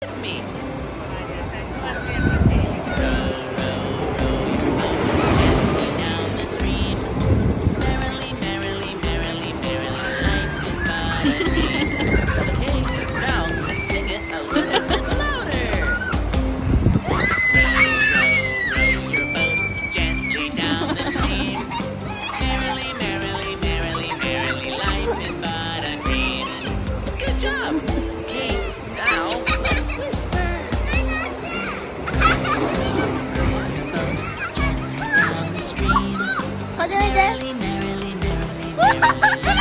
with me. Down the stream. Merrily, merrily, merrily, merrily, life is but a dream. Okay, now let's sing it a little bit louder. Row your boat gently down the stream. Merrily, merrily, merrily, merrily, life is but a dream. Good job. Okay, now let's whisper. Row your boat gently down the stream. Merrily, merrily, merrily, merrily,